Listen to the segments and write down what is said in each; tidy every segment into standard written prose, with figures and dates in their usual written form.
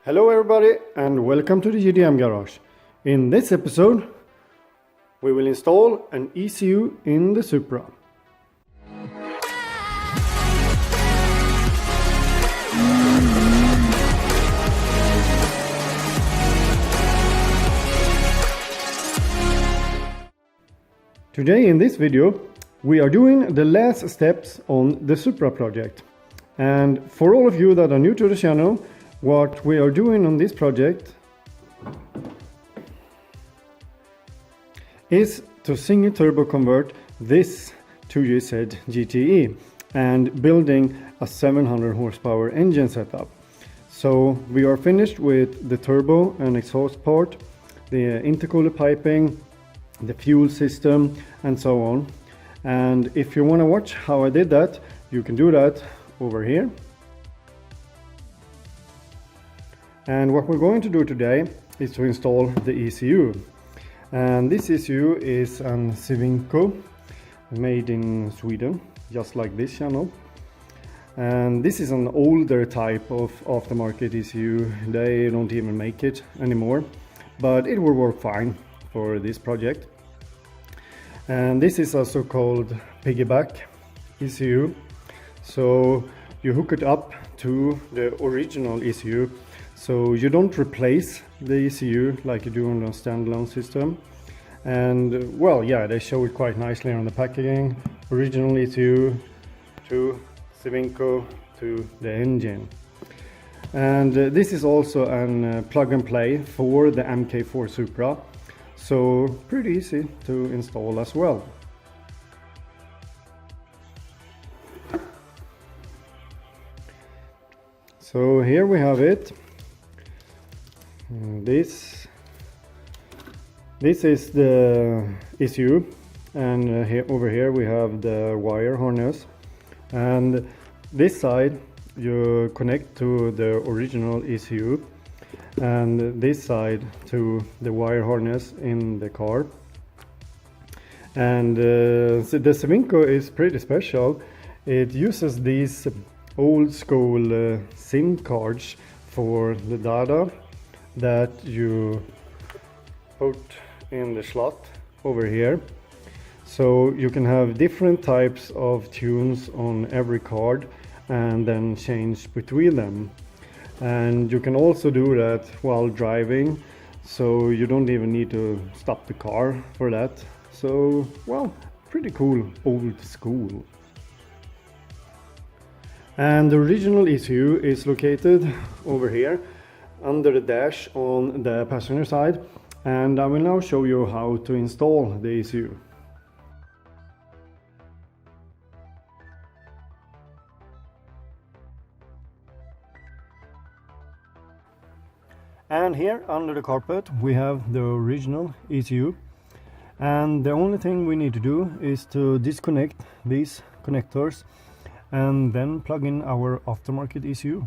Hello everybody and welcome to the GDM Garage. In this episode we will install an ECU in the Supra. Today in this video we are doing the last steps on the Supra project. And for all of you that are new to the channel, what we are doing on this project is to single turbo convert this 2GZ GTE and building a 700 horsepower engine setup. So we are finished with the turbo and exhaust part, the intercooler piping, the fuel system and so on. And if you want to watch how I did that, you can do that over here. And what we're going to do today is to install the ECU. And this ECU is an Civinco made in Sweden, just like this channel. And this is an older type of aftermarket ECU. They don't even make it anymore, but it will work fine for this project. And this is also called piggyback ECU. So you hook it up to the original ECU. So you don't replace the ECU like you do on a standalone system. And well, yeah, they show it quite nicely on the packaging. Original ECU to Civinco to the engine. And this is also a plug and play for the MK4 Supra. So pretty easy to install as well. So here we have it. This is the ECU, and over here we have the wire harness, and this side you connect to the original ECU and this side to the wire harness in the car. And so the Civinco is pretty special. It uses these old school SIM cards for the data that you put in the slot over here. So you can have different types of tunes on every card and then change between them. And you can also do that while driving, so you don't even need to stop the car for that. So, well, pretty cool, old school. And the original ECU is located over here under the dash on the passenger side, and I will now show you how to install the ECU. And here under the carpet we have the original ECU, and the only thing we need to do is to disconnect these connectors and then plug in our aftermarket ECU.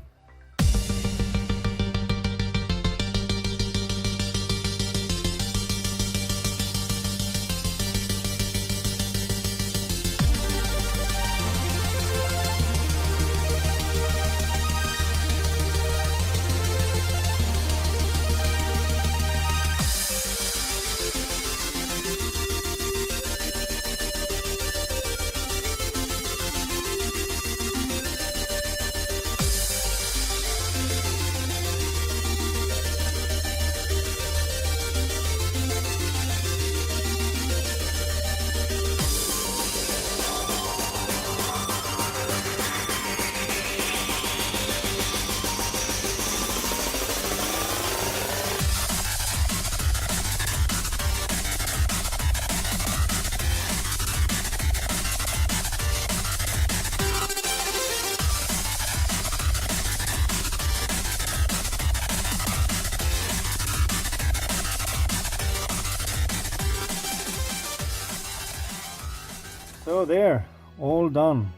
So there, all done.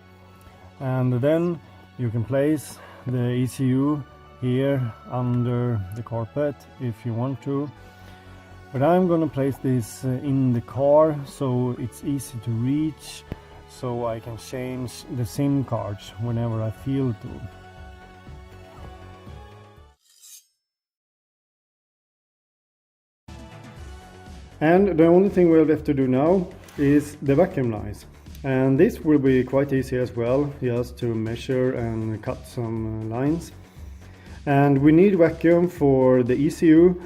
And then you can place the ECU here under the carpet if you want to. But I'm gonna place this in the car so it's easy to reach, so I can change the SIM cards whenever I feel to. And the only thing we'll have to do now is the vacuum lines. And this will be quite easy as well, just to measure and cut some lines. And we need vacuum for the ECU,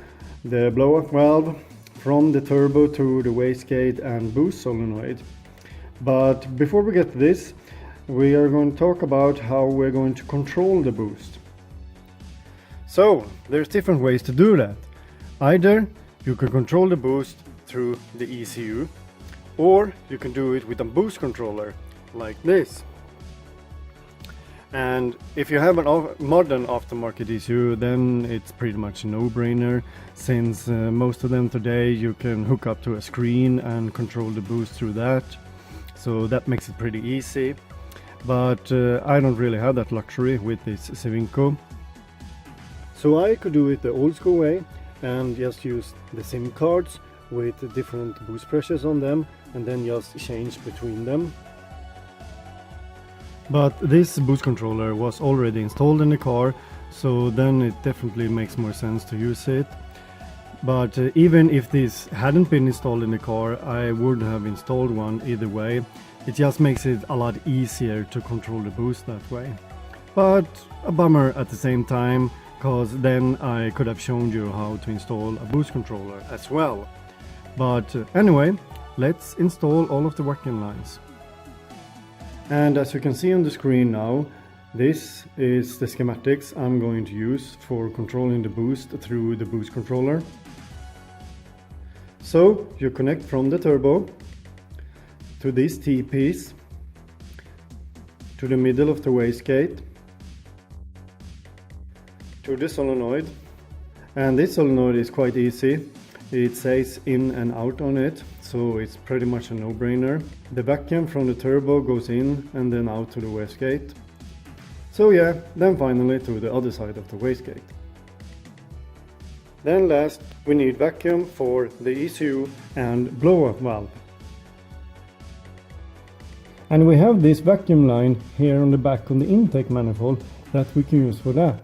the blow-off valve, from the turbo to the wastegate and boost solenoid. But before we get to this, we are going to talk about how we're going to control the boost. So there's different ways to do that. Either you can control the boost through the ECU, or you can do it with a boost controller like this. And if you have a modern aftermarket ECU, then it's pretty much a no-brainer, since most of them today you can hook up to a screen and control the boost through that. So that makes it pretty easy. But I don't really have that luxury with this Xevinco. So I could do it the old school way and just use the SIM cards with different boost pressures on them and then just change between them. But this boost controller was already installed in the car, so then it definitely makes more sense to use it. But even if this hadn't been installed in the car, I would have installed one either way. It just makes it a lot easier to control the boost that way. But a bummer at the same time, because then I could have shown you how to install a boost controller as well. But anyway, let's install all of the vacuum lines. And as you can see on the screen now, this is the schematics I'm going to use for controlling the boost through the boost controller. So you connect from the turbo to this T-piece, to the middle of the wastegate, to the solenoid. And this solenoid is quite easy. It says in and out on it, so it's pretty much a no-brainer. The vacuum from the turbo goes in and then out to the wastegate. So yeah, then finally to the other side of the wastegate. Then last, we need vacuum for the ECU and blow-off valve. And we have this vacuum line here on the back of the intake manifold that we can use for that.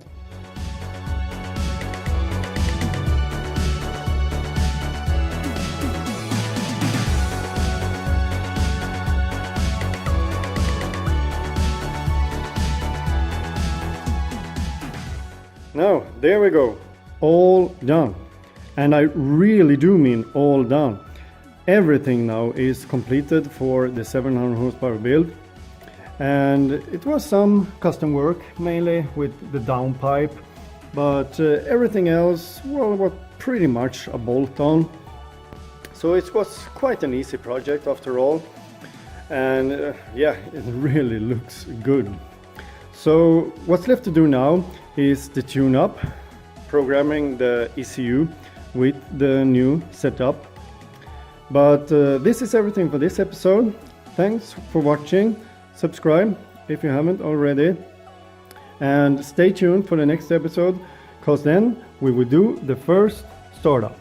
Now, there we go, all done. And I really do mean all done. Everything now is completed for the 700 horsepower build. And it was some custom work, mainly with the downpipe, but everything else, well, was pretty much a bolt-on. So it was quite an easy project after all. And yeah, it really looks good. So what's left to do now is the tune-up, programming the ECU with the new setup. But this is everything for this episode. Thanks for watching. Subscribe if you haven't already. And stay tuned for the next episode, because then we will do the first startup.